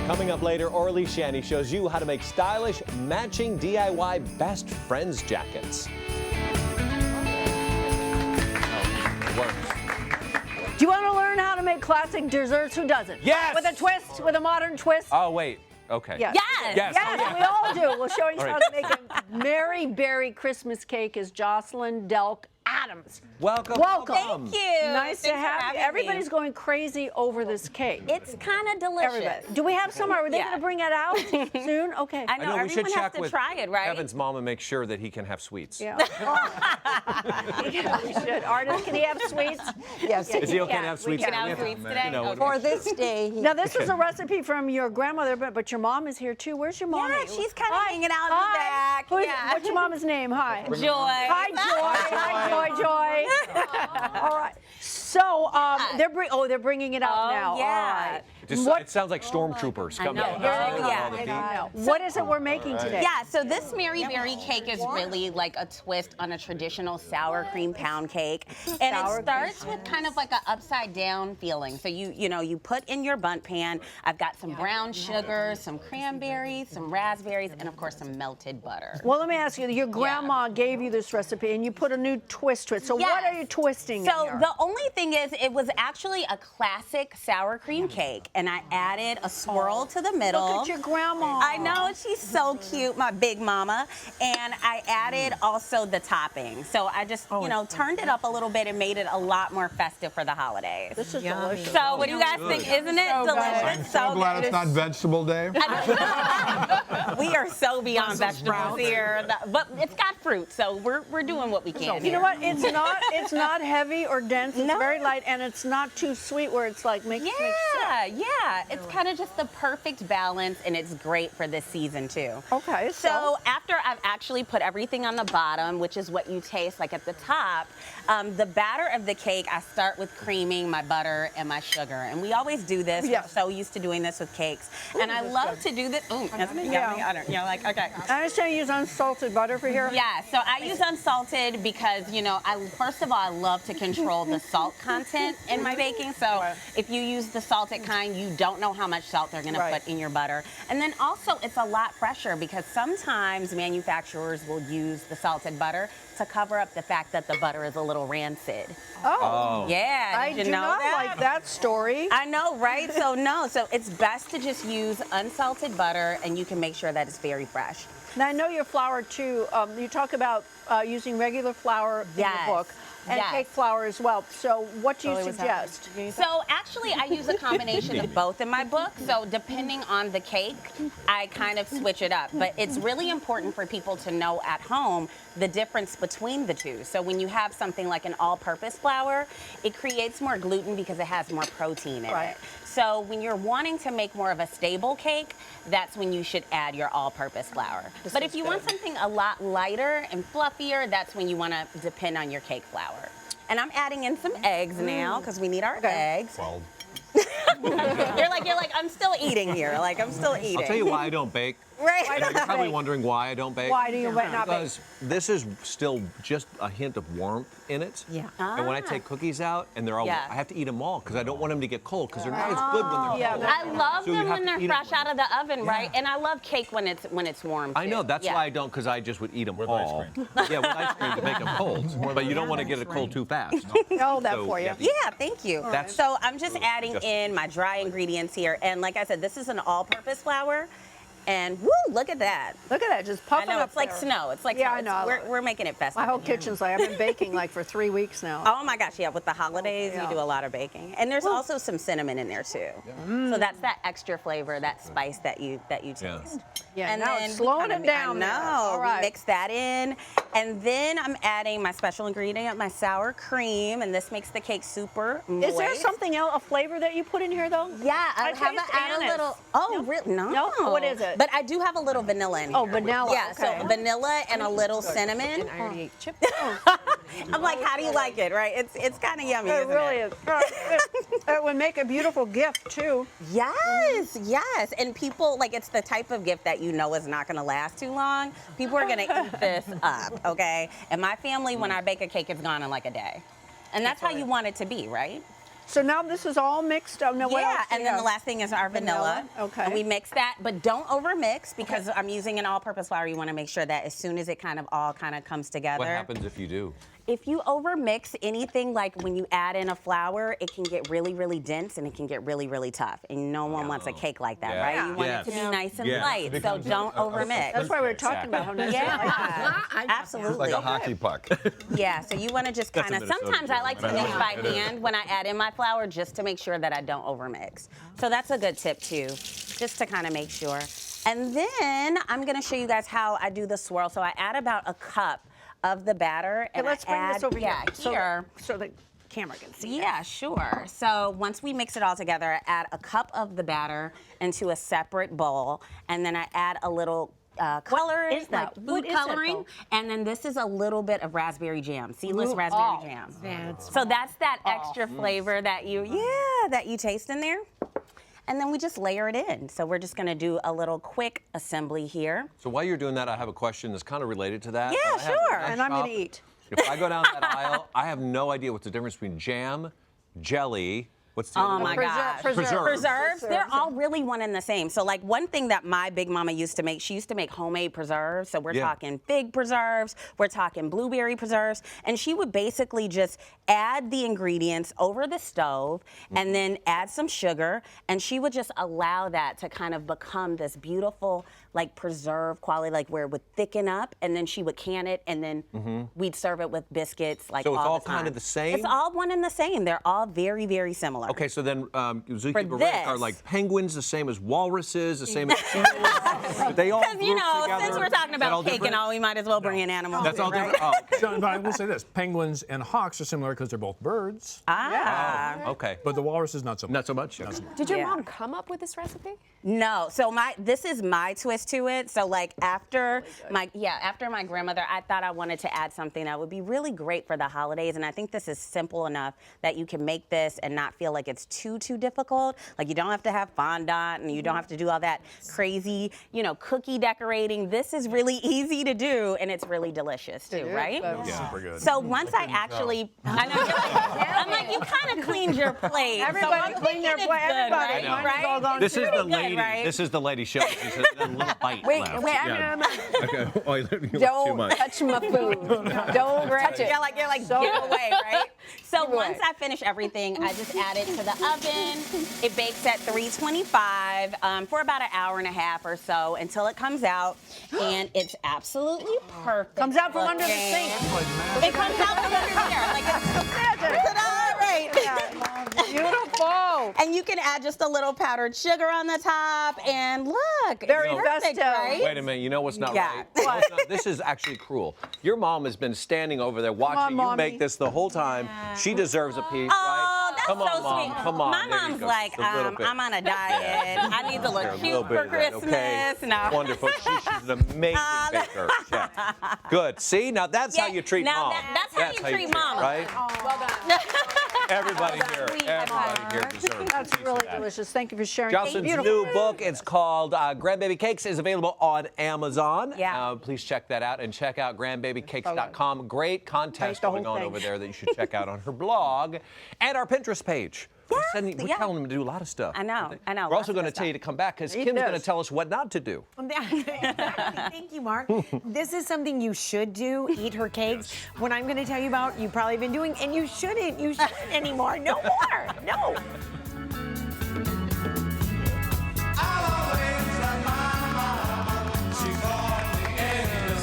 Coming up later, Orly Shani shows you how to make stylish, matching DIY best friends jackets. Do you want to learn how to make classic desserts? Who doesn't? Yes! With a twist, with a modern twist? Oh, wait. Okay. Yes. Yes. Yes, we all do. We'll show you All how right. to make a Mary Berry Christmas cake is Jocelyn Delk Adams. Welcome. Welcome. Thank you. Nice to Thanks for have you. having Everybody's me. going crazy over this cake. It's kind of delicious. Everybody. Do we have some? Are they Yeah. going to bring it out soon? Okay. I know, we should everyone has check to with try it, right? Kevin's mom and make sure that he can have sweets. Yeah. Yeah, we should. Artist, can he have sweets? Yes. Is he okay to Yeah, have we sweets? can We have have to- sweets today. you know, Okay. For this day, Now, this is a recipe from your grandmother, but your mom is here too. Where's your mom? Yeah, she's kind of hanging out in the back. Who's, Yeah. What's your mom's name? Hi. Joy. Hi, Joy. Hi, Joy. All right. So they're bringing it out now. yeah. All right. It sounds like stormtroopers coming. know. Yeah. I know. What is it we're making today? Yeah, so this Mary Berry cake is really like a twist on a traditional sour cream pound cake. And Sour it starts with kind of like an upside down feeling. So you put in your bundt pan. I've got some brown sugar, some cranberries, some raspberries, and of course some melted butter. Well, let me ask you. Your grandma gave you this recipe, and you put a new twist to it. So Yes. what are you twisting? So in here? the only thing is, it was actually a classic sour cream cake, and I added a swirl to the middle. Look at your grandma. I know, she's so cute, my big mama. And I added also the topping. So I just, turned it up a little bit and made it a lot more festive for the holidays. This is delicious. So what do you guys think? Isn't it delicious? I'm so glad it's not Vegetable Day. We are so beyond vegetables here. But it's got fruit, so we're doing what we can. You know what? It's not heavy or dense. It's No. very light, and it's not too sweet where it's like makes sick. Yeah. It's kind of just the perfect balance, and it's great for this season too. Okay, So after I've actually put everything on the bottom, which is what you taste like at the top, the batter of the cake, I start with creaming my butter and my sugar. And we always do this. Yes. We're so used to doing this with cakes. And I love to do this. Ooh, isn't it Yeah. yummy? I don't, like, okay. I understand you use unsalted butter for here. Yeah, so I use unsalted because, first of all, I love to control the salt content in my baking. So if you use the salted kind, you don't know how much salt they're going to put in your butter. And then also, it's a lot fresher because sometimes manufacturers will use the salted butter to cover up the fact that the butter is a little rancid. Oh. Yeah, I did you do know not that? like that story. I know, right? So it's best to just use unsalted butter, and you can make sure that it's very fresh. Now, I know your flour too. You talk about using regular flour in Yes. the book and Yes. cake flour as well. So what do you Totally was suggest? So actually, I use a combination of both in my book. So depending on the cake, I kind of switch it up. But it's really important for people to know at home the difference between the two. So when you have something like an all-purpose flour, it creates more gluten because it has more protein in it. So when you're wanting to make more of a stable cake, that's when you should add your all-purpose flour. But if you want something a lot lighter and fluffier, that's when you want to depend on your cake flour. And I'm adding in some eggs now because we need our eggs. Well, You're like, I'm still eating here. Like, I'm still eating. I'll tell you why I don't bake. Right. You're probably wondering why I don't bake. Why do you not bake? Because this is still just a hint of warmth in it. Yeah. And when I take cookies out and they're all, Yeah. I have to eat them all because I don't want them to get cold because they're not as good when they're cold. I love So you them have when to they're eat 'em fresh when out of the oven, right? And I love cake when it's warm. I know, too. that's Yeah. why I don't, because I just would eat them With all. ice cream. Yeah, with ice cream to make them cold. But you don't want to get it cold too fast. Oh, that So, for you. yeah. Yeah, thank you. That's- So I'm just adding Just- in my dry ingredients here. And like I said, this is an all-purpose flour. And woo, look at that. Look at that, just I puffing know, up it's like there. snow. It's like Yeah, snow. I know. We're making it festive. My whole kitchen's like, I've been baking like for 3 weeks now. Oh my gosh, yeah, with the holidays, Yeah. you do a lot of baking. And there's also some cinnamon in there too. So that's that extra flavor, that spice that you taste. Yeah. Yeah, And now then it's we slowing kinda it down I there. know. All right. We mix that in. And then I'm adding my special ingredient, my sour cream, and this makes the cake super moist. Is there something else, a flavor that you put in here though? Yeah, I I have taste to add anise. a little. Oh, really? No. No? What is it? But I do have a little vanilla in here. Oh, vanilla, Yeah, okay. so vanilla and a little cinnamon. I already ate chip. I'm like, how do you like it, right? It's kind of yummy, It isn't really it? is. It would make a beautiful gift too. Yes, yes. And people, like, it's the type of gift that you know is not going to last too long. People are going to eat this up, okay? And my family, when I bake a cake, it's gone in like a day. And that's how you want it to be, right? So now this is all mixed up. Now, what Yeah, else do and you then have? the last thing is our vanilla. Okay. And we mix that, but don't over mix because I'm using an all-purpose flour. You want to make sure that as soon as it kind of all comes together. What happens if you do? If you over mix anything, like when you add in a flour, it can get really, really dense and it can get really, really tough. And no one wants a cake like that, Yeah. right? You want it to be nice and light, so don't over mix. That's why we were talking about how nice Yeah, absolutely. Like a hockey puck. Yeah, so you want to just That's a kind of, Minnesota sometimes I like to joke. mix by hand when I add in my flour just to make sure that I don't overmix. So that's a good tip too, just to kind of make sure. And then I'm going to show you guys how I do the swirl. So I add about a cup of the batter. And let's bring this over here. here. So the camera can see. Yeah, sure. So once we mix it all together, I add a cup of the batter into a separate bowl, and then I add a little colors, is that? like What food is that, coloring, though? and then this is a little bit of raspberry jam, seedless raspberry jam. So that's that extra flavor that you taste in there. And then we just layer it in. So we're just gonna do a little quick assembly here. So while you're doing that, I have a question that's kind of related to that. Yeah, I have sure. when I And I'm going shop, to eat. If I go down that aisle, I have no idea what's the difference between jam, jelly, what's the Oh other my one? gosh. Preserves. They're all really one and the same. So like one thing that my big mama used to make, she used to make homemade preserves. So we're talking fig preserves, we're talking blueberry preserves, and she would basically just add the ingredients over the stove and then add some sugar, and she would just allow that to kind of become this beautiful like preserve quality, like where it would thicken up, and then she would can it, and then we'd serve it with biscuits like So it's all the time. kind of the same? It's all one and the same. They're all very, very similar. Okay, so then zookeeper For rabbits are this- like penguins, the same as walruses, the same as seals. They all Because, you group know, together. since we're talking Is that all about cake and different? all, we might as well bring in animals. That's all right? different. Oh, okay. John, but I will say this: penguins and hawks are similar because they're both birds, Ah. Okay. but the walrus is not so much. Not so much. Did your Yeah. mom come up with this recipe? No, so this is my twist to it. So like after my grandmother, I thought I wanted to add something that would be really great for the holidays, and I think this is simple enough that you can make this and not feel like it's too difficult. Like you don't have to have fondant and you don't have to do all that crazy, cookie decorating. This is really easy to do, and it's really delicious too, right? Super good. So once I actually, I know, I'm like, you kind of cleaned your plate. Everybody so I'm clean their thinking plate. it's good, Everybody. right? Mine is all Right? gone This too. is the good, lady. right? This is the lady show. She says a little bite Wait, left. wait, Okay. Oh, you too don't much. touch my food. Don't touch it. You're like, get away, right? So once I finish everything, I just add it to the oven. It bakes at 325 for about an hour and a half or so until it comes out, and it's absolutely perfect. Comes out from under the looking. sink. It comes out from under there, like it's all right. Beautiful. And you can add just a little powdered sugar on the top, and look, Very it's perfect, festive. right? Wait a minute, you know what's not Yeah. right? You know what's not- this is actually cruel. Your mom has been standing over there watching you Mommy. make this the whole time. She deserves a piece, Oh, right? that's Come so on, Mom. sweet. Come on. My There you mom's go. like, Just a little bit. I'm on a diet. I need to Here, look a little cute bit for of that, Christmas. okay? No. Wonderful. She's an amazing baker. Chef. Good. See, now that's how Yeah, you treat now mom. that's how you treat mom. Right? Well done. Everybody here deserves That's a piece really of that. delicious. Thank you for sharing. Jocelyn's Beautiful. new book, it's called Grandbaby Cakes, is available on Amazon. Yeah. Please check that out and check out grandbabycakes.com. Great contest the whole going on thing. over there that you should check out on her blog and our Pinterest page. We're yeah. telling them to do a lot of stuff. I know. We're lots also of going to good tell you to come back because Kim's going to tell us what not to do. Thank you, Mark. This is something you should do, eat her cakes. What I'm going to tell you about, you've probably been doing, and you shouldn't. You shouldn't anymore. No more. No.